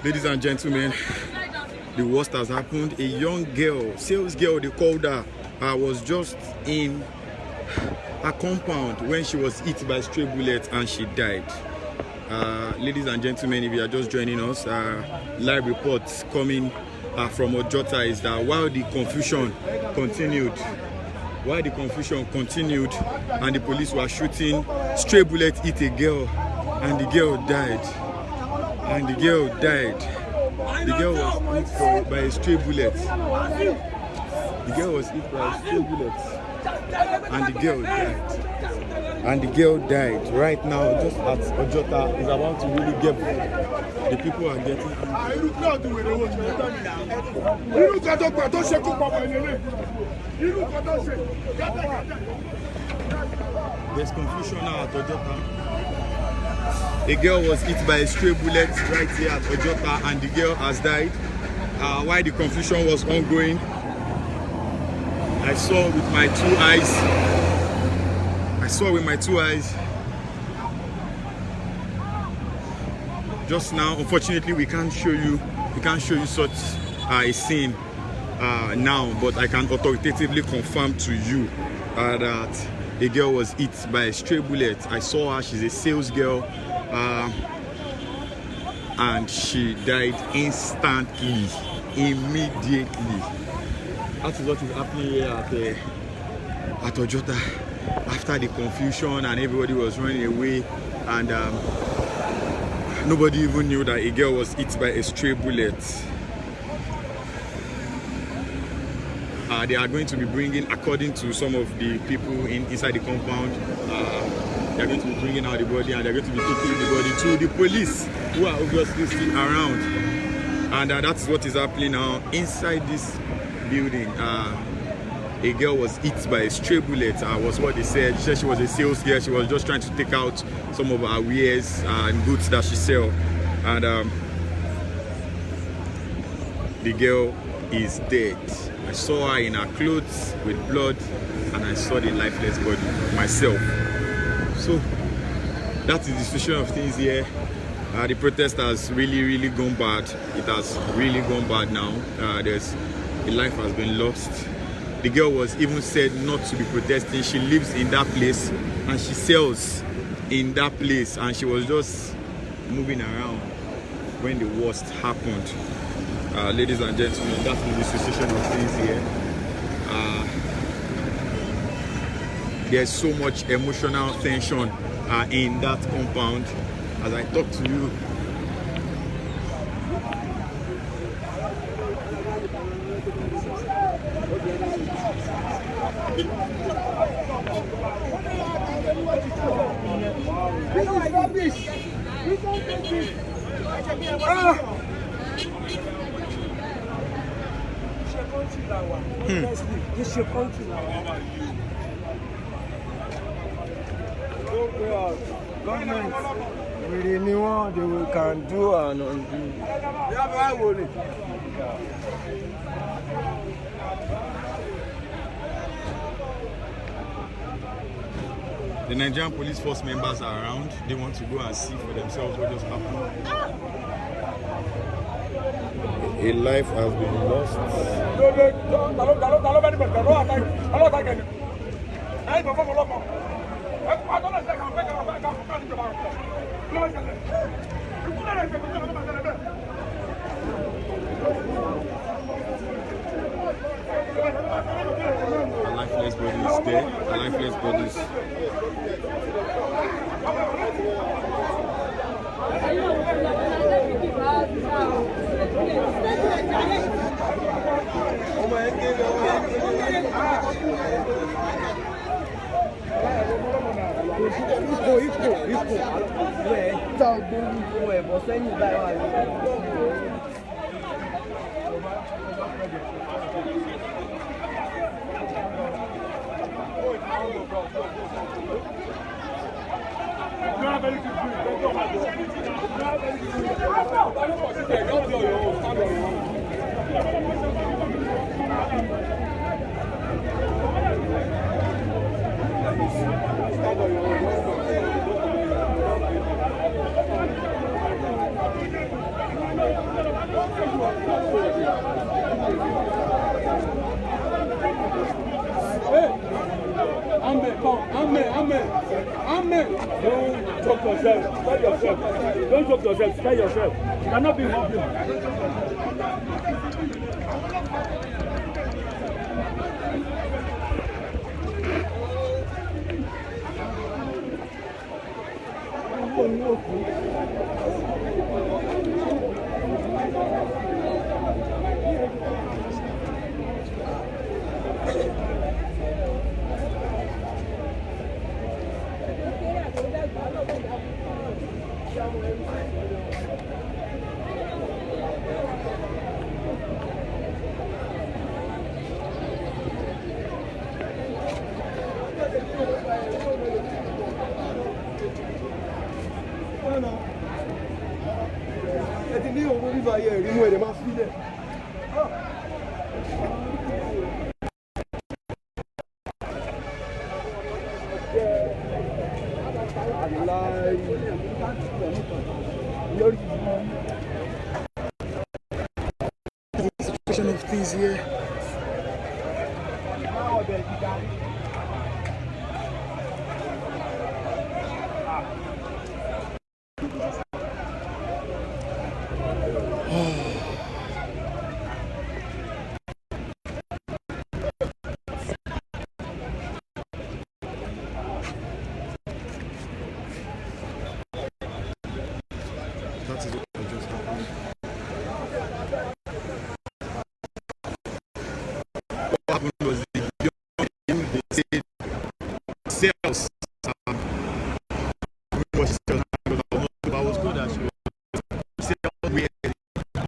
Ladies and gentlemen, the worst has happened. A young girl, sales girl they called her, was just in a compound when she was hit by stray bullets and she died. Ladies and gentlemen, if you are just joining us, live reports coming from Ojota is that while the confusion continued and the police were shooting, stray bullets hit a girl and the girl died. The girl was hit by a stray bullet. The girl was hit by a stray bullet and the girl died. Right now, just at Ojota is about to really get. The people are getting. There's confusion now at Ojota. A girl was hit by a stray bullet right here at Ojota and the girl has died. While the confusion was ongoing, I saw with my two eyes. Just now, unfortunately, we can't show you such a scene now, but I can authoritatively confirm to you that a girl was hit by a stray bullet. I saw her. She's a sales girl. And she died instantly, immediately. That is what is happening here at Ojota. After the confusion and everybody was running away, and nobody even knew that a girl was hit by a stray bullet. They are going to be bringing, according to some of the people inside the compound, they are going to be bringing out the body and they are going to be taking the body to the police, who are obviously still around. And that's what is happening now inside this building. A girl was hit by a stray bullet, was what they said. She said she was a sales girl. She was just trying to take out some of her wares and goods that she sells. And the girl is dead. I saw her in her clothes with blood, and I saw the lifeless body myself. So that is the situation of things here. The protest has really gone bad. It has really gone bad now. A life has been lost. The girl was even said not to be protesting. She lives in that place and she sells in that place, and she was just moving around when the worst happened. Ladies and gentlemen, that is the situation of things here. There's so much emotional tension in that compound. As I talk to you, Government, with the new one, they can do and undo. the Nigerian police force members are around. They want to go and see for themselves what just happened. A life has been lost. A lifeless body is there. A lifeless body is. Amen. Amen. Amen. Don't joke yourself. Spare yourself. Don't joke yourself. Spare yourself. You cannot be more. Situation of things here. That is what just happened. What happened was the young they said sales. I was told that she was selling weird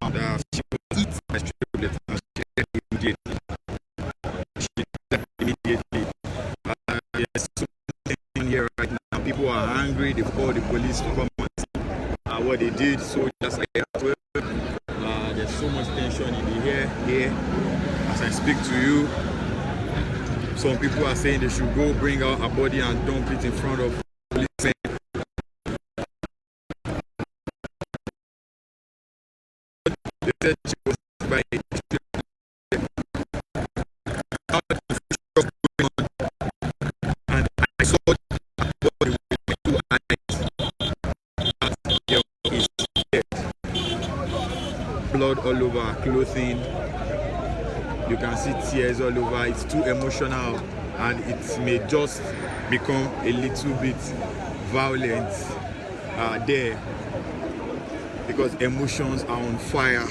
and she would eat my strip and she ate immediately. She died immediately. There's something here right now. People are angry. They've called the police to come and what they did. So just like that. There's so much tension in the air here as I speak to you. Some people are saying they should go bring out a body and dump it in front of police. They said she was by and I saw the body with two eyes. That girl is dead. Blood all over her clothing. You can see tears all over. It's too emotional and it may just become a little bit violent there because emotions are on fire.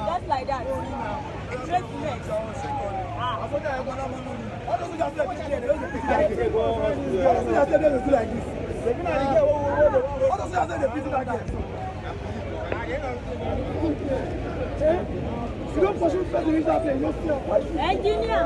Just like that. Straight to next. Engineer.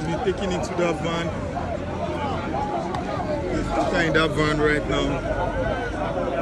been taken into that van. He's in that van right now.